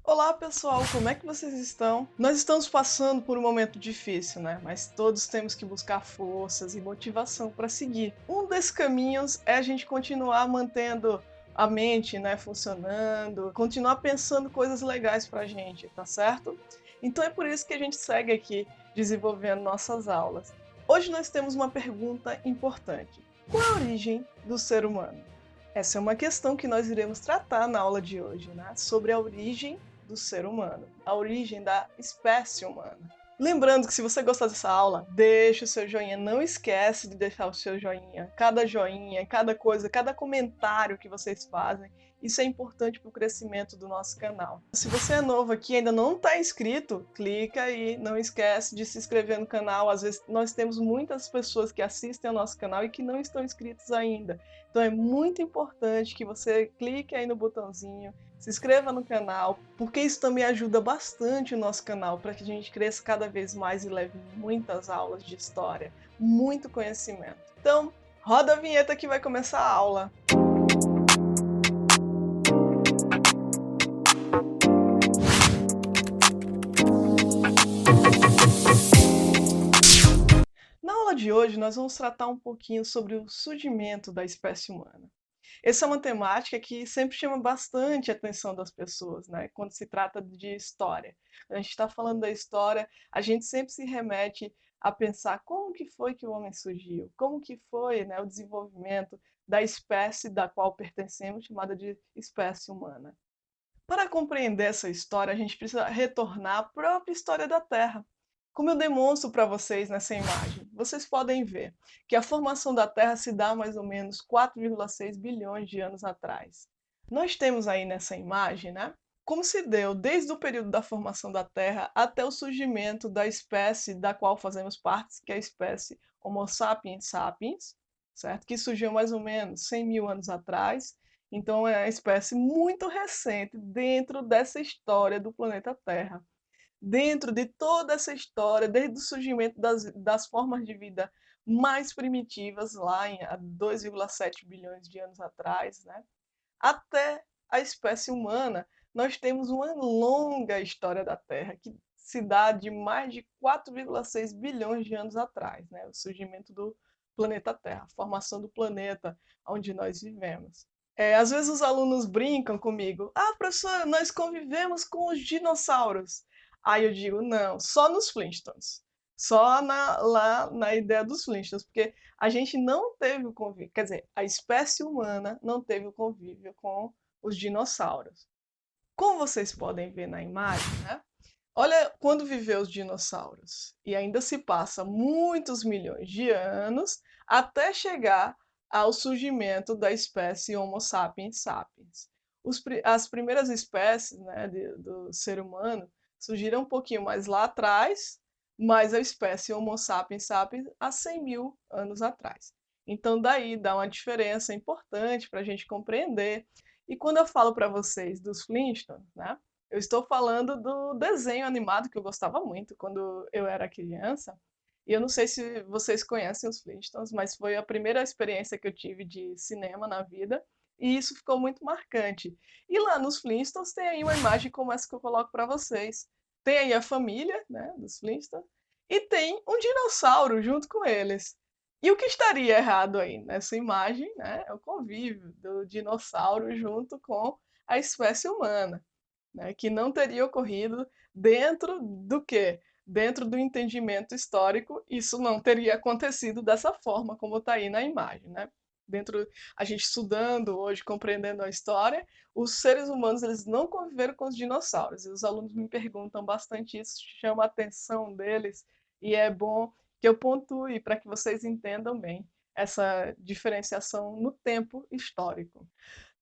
Olá pessoal, como é que vocês estão? Nós estamos passando por um momento difícil, né? Mas todos temos que buscar forças e motivação para seguir. Um desses caminhos é a gente continuar mantendo a mente, né, funcionando, continuar pensando coisas legais para a gente, tá certo? Então é por isso que a gente segue aqui desenvolvendo nossas aulas. Hoje nós temos uma pergunta importante: qual é a origem do ser humano? Essa é uma questão que nós iremos tratar na aula de hoje, né? Sobre a origem do ser humano, a origem da espécie humana. Lembrando que se você gostar dessa aula, deixa o seu joinha, não esquece de deixar o seu joinha. Cada joinha, cada coisa, cada comentário que vocês fazem, isso é importante para o crescimento do nosso canal. Se você é novo aqui e ainda não está inscrito, clica aí, não esquece de se inscrever no canal. Às vezes nós temos muitas pessoas que assistem ao nosso canal e que não estão inscritos ainda. Então é muito importante que você clique aí no botãozinho, se inscreva no canal, porque isso também ajuda bastante o nosso canal para que a gente cresça cada vez mais e leve muitas aulas de história, muito conhecimento. Então, roda a vinheta que vai começar a aula. Na aula de hoje, nós vamos tratar um pouquinho sobre o surgimento da espécie humana. Essa é uma temática que sempre chama bastante a atenção das pessoas, né? Quando se trata de história. Quando a gente está falando da história, a gente sempre se remete a pensar como que foi que o homem surgiu, como que foi, né, o desenvolvimento da espécie da qual pertencemos, chamada de espécie humana. Para compreender essa história, a gente precisa retornar à própria história da Terra. Como eu demonstro para vocês nessa imagem, vocês podem ver que a formação da Terra se dá mais ou menos 4,6 bilhões de anos atrás. Nós temos aí nessa imagem, né, como se deu desde o período da formação da Terra até o surgimento da espécie da qual fazemos parte, que é a espécie Homo sapiens sapiens, certo? Que surgiu mais ou menos 100 mil anos atrás. Então é uma espécie muito recente dentro dessa história do planeta Terra. Dentro de toda essa história, desde o surgimento das formas de vida mais primitivas, lá há 2,7 bilhões de anos atrás, né, até a espécie humana, nós temos uma longa história da Terra, que se dá de mais de 4,6 bilhões de anos atrás, né, o surgimento do planeta Terra, a formação do planeta onde nós vivemos. Às vezes os alunos brincam comigo: ah, professora, nós convivemos com os dinossauros. Aí eu digo: não, só nos Flintstones. Só lá na ideia dos Flintstones, porque a gente não teve o convívio, quer dizer, a espécie humana não teve o convívio com os dinossauros. Como vocês podem ver na imagem, né? Olha quando viveu os dinossauros. E ainda se passa muitos milhões de anos até chegar ao surgimento da espécie Homo sapiens sapiens. As primeiras espécies, né, do ser humano surgiram um pouquinho mais lá atrás, mas a espécie Homo sapiens sapiens há 100 mil anos atrás. Então daí dá uma diferença importante para a gente compreender. E quando eu falo para vocês dos Flintstones, né, eu estou falando do desenho animado que eu gostava muito quando eu era criança. E eu não sei se vocês conhecem os Flintstones, mas foi a primeira experiência que eu tive de cinema na vida, e isso ficou muito marcante. E lá nos Flintstones tem aí uma imagem como essa que eu coloco para vocês. Tem aí a família, né, dos Flintstones, e tem um dinossauro junto com eles. E o que estaria errado aí nessa imagem, né, é o convívio do dinossauro junto com a espécie humana, né, que não teria ocorrido dentro do quê? Dentro do entendimento histórico, isso não teria acontecido dessa forma, como está aí na imagem, né? Dentro, a gente estudando hoje, compreendendo a história, os seres humanos eles não conviveram com os dinossauros. E os alunos me perguntam bastante isso, chama a atenção deles, e é bom que eu pontue para que vocês entendam bem essa diferenciação no tempo histórico.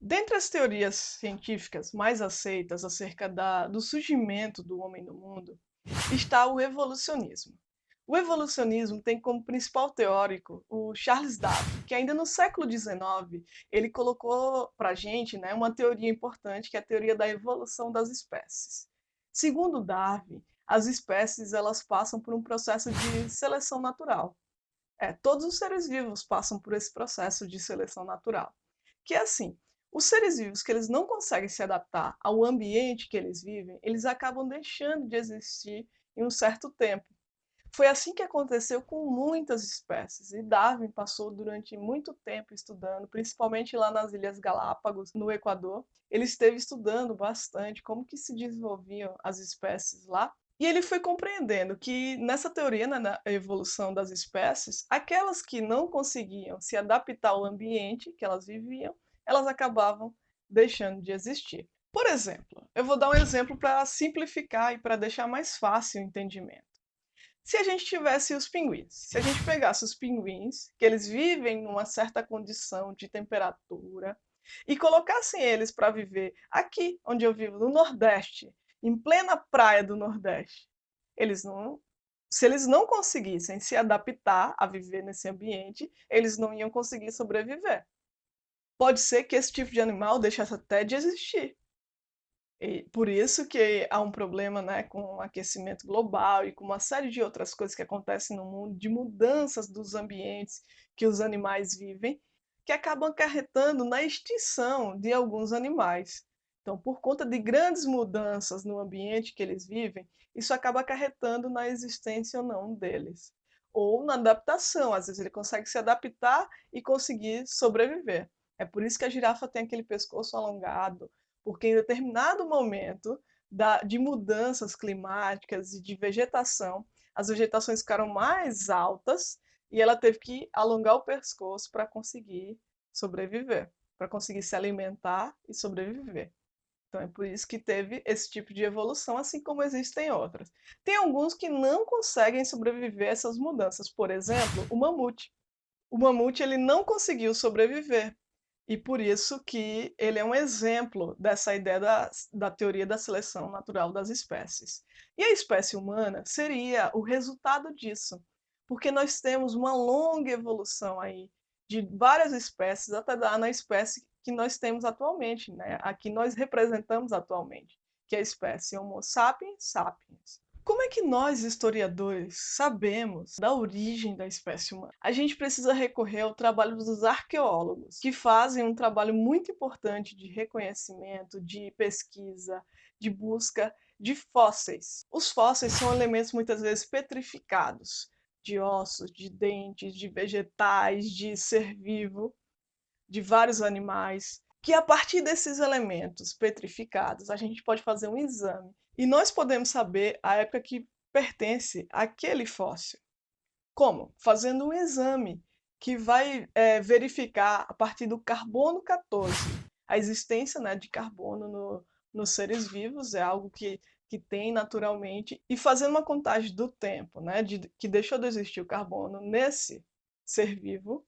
Dentre as teorias científicas mais aceitas acerca do surgimento do homem no mundo, está o evolucionismo. O evolucionismo tem como principal teórico o Charles Darwin, que ainda no século XIX ele colocou para a gente, né, uma teoria importante, que é a teoria da evolução das espécies. Segundo Darwin, as espécies elas passam por um processo de seleção natural. Todos os seres vivos passam por esse processo de seleção natural. Que é assim, Os seres vivos que eles não conseguem se adaptar ao ambiente que eles vivem, eles acabam deixando de existir em um certo tempo. Foi assim que aconteceu com muitas espécies, e Darwin passou durante muito tempo estudando, principalmente lá nas Ilhas Galápagos, no Equador. Ele esteve estudando bastante como que se desenvolviam as espécies lá, e ele foi compreendendo que nessa teoria, né, na evolução das espécies, aquelas que não conseguiam se adaptar ao ambiente que elas viviam, elas acabavam deixando de existir. Por exemplo, eu vou dar um exemplo para simplificar e para deixar mais fácil o entendimento. Se a gente tivesse os pinguins, se a gente pegasse os pinguins, que eles vivem numa certa condição de temperatura, e colocassem eles para viver aqui, onde eu vivo, no Nordeste, em plena praia do Nordeste, eles não, se eles não conseguissem se adaptar a viver nesse ambiente, eles não iam conseguir sobreviver. Pode ser que esse tipo de animal deixasse até de existir. E por isso que há um problema, né, com o aquecimento global e com uma série de outras coisas que acontecem no mundo, de mudanças dos ambientes que os animais vivem, que acabam acarretando na extinção de alguns animais. Então, por conta de grandes mudanças no ambiente que eles vivem, isso acaba acarretando na existência ou não deles. Ou na adaptação, às vezes ele consegue se adaptar e conseguir sobreviver. É por isso que a girafa tem aquele pescoço alongado, porque em determinado momento de mudanças climáticas e de vegetação, as vegetações ficaram mais altas e ela teve que alongar o pescoço para conseguir sobreviver, para conseguir se alimentar e sobreviver. Então é por isso que teve esse tipo de evolução, assim como existem outras. Tem alguns que não conseguem sobreviver a essas mudanças. Por exemplo, o mamute. O mamute ele não conseguiu sobreviver, e por isso que ele é um exemplo dessa ideia da teoria da seleção natural das espécies. E a espécie humana seria o resultado disso, porque nós temos uma longa evolução aí de várias espécies até dar na espécie que nós temos atualmente, né? A que nós representamos atualmente, que é a espécie Homo sapiens sapiens. Como é que nós, historiadores, sabemos da origem da espécie humana? A gente precisa recorrer ao trabalho dos arqueólogos, que fazem um trabalho muito importante de reconhecimento, de pesquisa, de busca de fósseis. Os fósseis são elementos muitas vezes petrificados, de ossos, de dentes, de vegetais, de ser vivo, de vários animais, que a partir desses elementos petrificados a gente pode fazer um exame e nós podemos saber a época que pertence aquele fóssil. Como? Fazendo um exame que vai verificar a partir do carbono 14. A existência, né, de carbono nos seres vivos é algo que tem naturalmente, e fazendo uma contagem do tempo, né, que deixou de existir o carbono nesse ser vivo,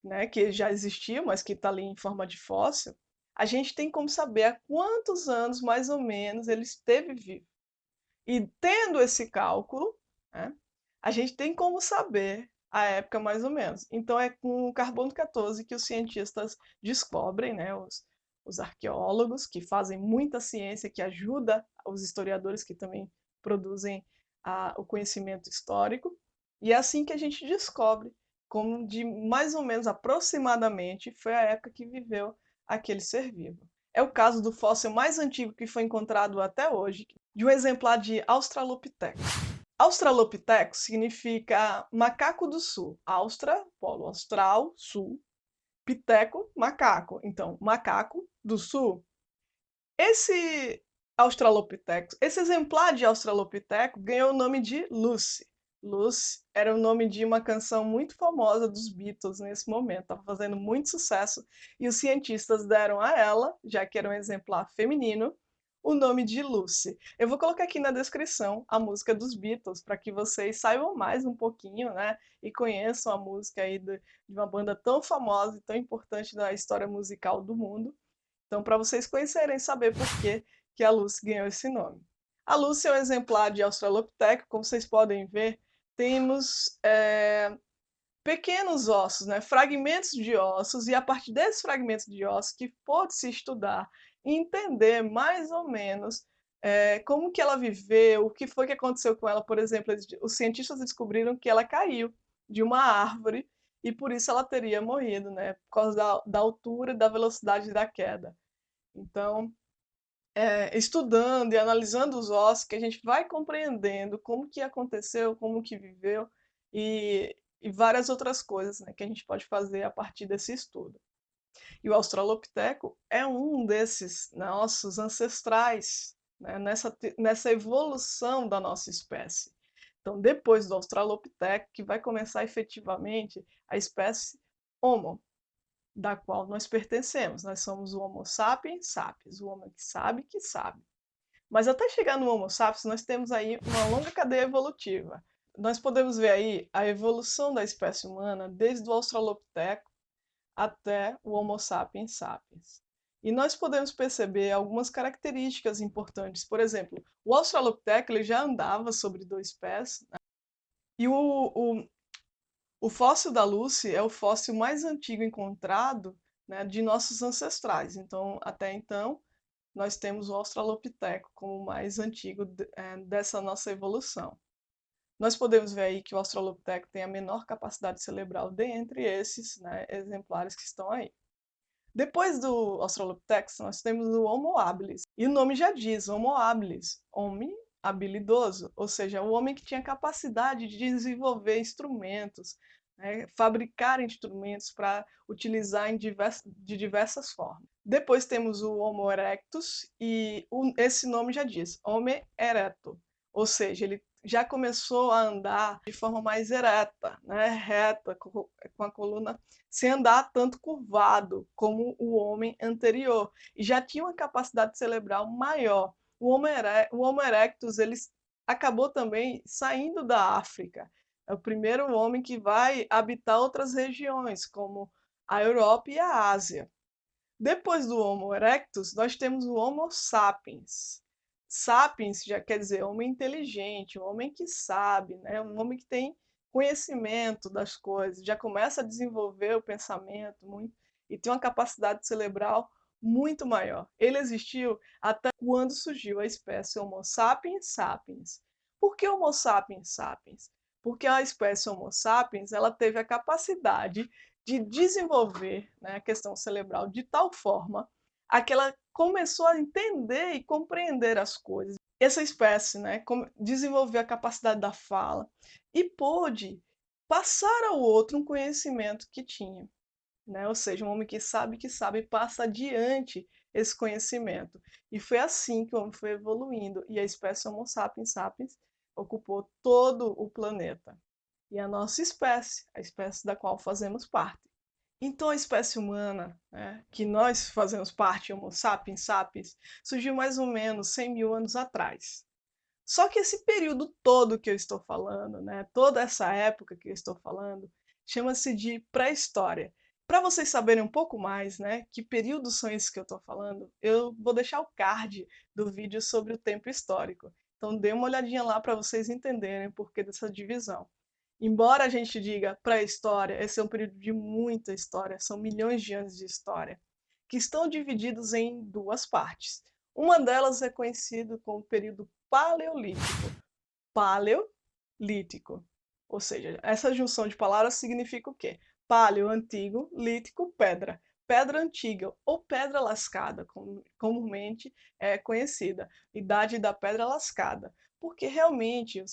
né, que já existia, mas que está ali em forma de fóssil, a gente tem como saber há quantos anos, mais ou menos, ele esteve vivo. E tendo esse cálculo, né, a gente tem como saber a época mais ou menos. Então é com o carbono 14 que os cientistas descobrem, né, os arqueólogos, que fazem muita ciência, que ajuda os historiadores que também produzem o conhecimento histórico, e é assim que a gente descobre como de mais ou menos aproximadamente foi a época que viveu aquele ser vivo. É o caso do fóssil mais antigo que foi encontrado até hoje, de um exemplar de Australopithecus. Australopithecus significa macaco do sul. Austra, polo austral, sul. Piteco, macaco. Então, macaco do sul. Esse Australopithecus, esse exemplar de Australopithecus ganhou o nome de Lucy. Lucy era o nome de uma canção muito famosa dos Beatles nesse momento, estava fazendo muito sucesso, e os cientistas deram a ela, já que era um exemplar feminino, o nome de Lucy. Eu vou colocar aqui na descrição a música dos Beatles, para que vocês saibam mais um pouquinho, né, e conheçam a música aí de uma banda tão famosa e tão importante da história musical do mundo. Então, para vocês conhecerem, saber por que a Lucy ganhou esse nome. A Lucy é um exemplar de Australopithecus, como vocês podem ver, temos pequenos ossos, né? Fragmentos de ossos, e a partir desses fragmentos de ossos que pôde-se estudar e entender mais ou menos como que ela viveu, o que foi que aconteceu com ela. Por exemplo, os cientistas descobriram que ela caiu de uma árvore e por isso ela teria morrido, né, por causa da altura e da velocidade da queda. Então, estudando e analisando os ossos que a gente vai compreendendo como que aconteceu, como que viveu e várias outras coisas, né, que a gente pode fazer a partir desse estudo. E o Australopiteco é um desses nossos ancestrais, né, nessa evolução da nossa espécie. Então, depois do Australopiteco, que vai começar efetivamente a espécie Homo, da qual nós pertencemos. Nós somos o Homo sapiens sapiens, o homem que sabe que sabe. Mas até chegar no Homo sapiens, nós temos aí uma longa cadeia evolutiva. Nós podemos ver aí a evolução da espécie humana desde o Australopiteco até o Homo sapiens sapiens. E nós podemos perceber algumas características importantes. Por exemplo, o Australopiteco ele já andava sobre dois pés, né? E o fóssil da Lucy é o fóssil mais antigo encontrado, né, de nossos ancestrais. Então, até então, nós temos o Australopiteco como o mais antigo dessa nossa evolução. Nós podemos ver aí que o Australopiteco tem a menor capacidade cerebral dentre esses, né, exemplares que estão aí. Depois do Australopithecus, nós temos o Homo habilis. E o nome já diz, Homo habilis, homem habilidoso, ou seja, o homem que tinha capacidade de desenvolver instrumentos, né, fabricar instrumentos para utilizar de diversas formas. Depois temos o Homo erectus, e esse nome já diz, Homo erecto, ou seja, ele já começou a andar de forma mais ereta, né, reta, com a coluna sem andar tanto curvado como o homem anterior, e já tinha uma capacidade cerebral maior. O Homo erectus ele acabou também saindo da África. É o primeiro homem que vai habitar outras regiões, como a Europa e a Ásia. Depois do Homo erectus, nós temos o Homo sapiens. Sapiens já quer dizer homem inteligente, um homem que sabe, né? Um homem que tem conhecimento das coisas, já começa a desenvolver o pensamento muito, e tem uma capacidade cerebral muito maior. Ele existiu até quando surgiu a espécie Homo sapiens sapiens. Por que Homo sapiens sapiens? Porque a espécie Homo sapiens ela teve a capacidade de desenvolver, né, a questão cerebral de tal forma a que ela começou a entender e compreender as coisas. Essa espécie, né, desenvolveu a capacidade da fala e pôde passar ao outro um conhecimento que tinha, né? Ou seja, um homem que sabe passa adiante esse conhecimento. E foi assim que o homem foi evoluindo e a espécie Homo sapiens sapiens ocupou todo o planeta. E a nossa espécie, a espécie da qual fazemos parte. Então, a espécie humana, né, que nós fazemos parte, Homo sapiens sapiens, surgiu mais ou menos 100 mil anos atrás. Só que esse período todo que eu estou falando, né, toda essa época que eu estou falando, chama-se de pré-história. Para vocês saberem um pouco mais, né, que períodos são esses que eu estou falando, eu vou deixar o card do vídeo sobre o tempo histórico. Então, dê uma olhadinha lá para vocês entenderem o porquê dessa divisão. Embora a gente diga pré-história, esse é um período de muita história, são milhões de anos de história, que estão divididos em duas partes. Uma delas é conhecida como período paleolítico. Paleolítico. Ou seja, essa junção de palavras significa o quê? Paleo, antigo, lítico, pedra. Pedra antiga ou pedra lascada, como comumente é conhecida. Idade da pedra lascada. Porque realmente,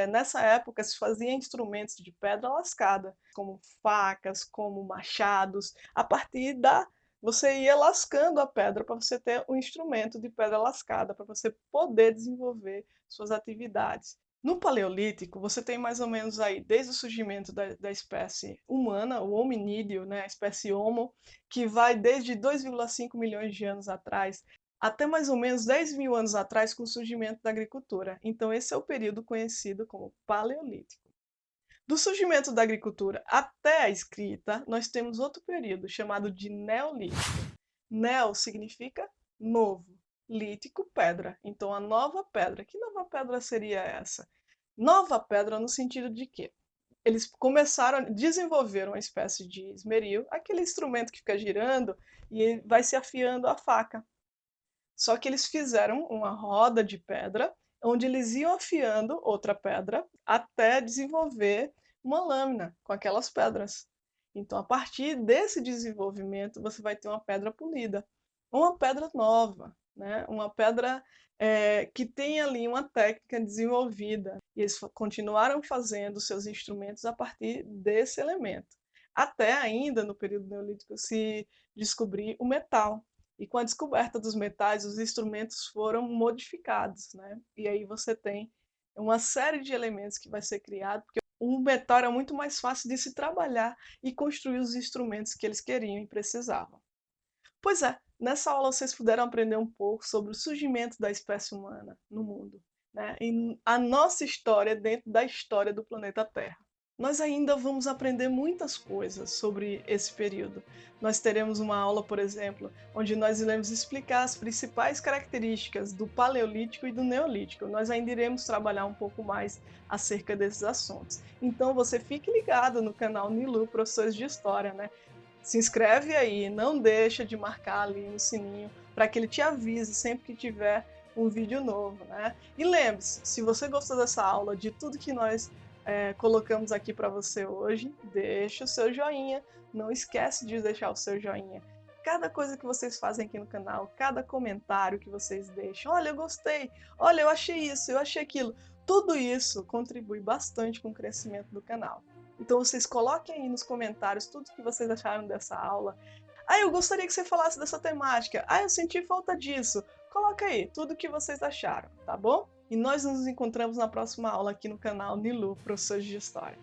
nessa época, se fazia instrumentos de pedra lascada, como facas, como machados, a partir da você ia lascando a pedra para você ter um instrumento de pedra lascada, para você poder desenvolver suas atividades. No Paleolítico, você tem mais ou menos aí, desde o surgimento da espécie humana, o hominídeo, né, a espécie Homo, que vai desde 2,5 milhões de anos atrás até mais ou menos 10 mil anos atrás, com o surgimento da agricultura. Então, esse é o período conhecido como Paleolítico. Do surgimento da agricultura até a escrita, nós temos outro período chamado de Neolítico. Neo significa novo, lítico, pedra. Então, a nova pedra. Que nova pedra seria essa? Nova pedra no sentido de que eles começaram a desenvolver uma espécie de esmeril, aquele instrumento que fica girando e vai se afiando a faca. Só que eles fizeram uma roda de pedra, onde eles iam afiando outra pedra até desenvolver uma lâmina com aquelas pedras. Então, a partir desse desenvolvimento, você vai ter uma pedra polida, uma pedra nova, né? Uma pedra que tem ali uma técnica desenvolvida. E eles continuaram fazendo seus instrumentos a partir desse elemento. Até ainda no período neolítico se descobrir o metal. E com a descoberta dos metais, os instrumentos foram modificados, né? E aí você tem uma série de elementos que vai ser criado, porque o metal era muito mais fácil de se trabalhar e construir os instrumentos que eles queriam e precisavam. Pois é, nessa aula vocês puderam aprender um pouco sobre o surgimento da espécie humana no mundo, né? E a nossa história dentro da história do planeta Terra. Nós ainda vamos aprender muitas coisas sobre esse período. Nós teremos uma aula, por exemplo, onde nós iremos explicar as principais características do Paleolítico e do Neolítico. Nós ainda iremos trabalhar um pouco mais acerca desses assuntos. Então você fique ligado no canal Nilu Professores de História, né? Se inscreve aí, não deixa de marcar ali no sininho para que ele te avise sempre que tiver um vídeo novo, né? E lembre-se, se você gostou dessa aula, de tudo que nós colocamos aqui para você hoje, deixa o seu joinha, não esquece de deixar o seu joinha. Cada coisa que vocês fazem aqui no canal, cada comentário que vocês deixam, olha, eu gostei, olha, eu achei isso, eu achei aquilo, tudo isso contribui bastante com o crescimento do canal. Então vocês coloquem aí nos comentários tudo que vocês acharam dessa aula. Ah, eu gostaria que você falasse dessa temática. Ah, eu senti falta disso. Coloca aí tudo que vocês acharam, tá bom? E nós nos encontramos na próxima aula aqui no canal Nilu Professores de História.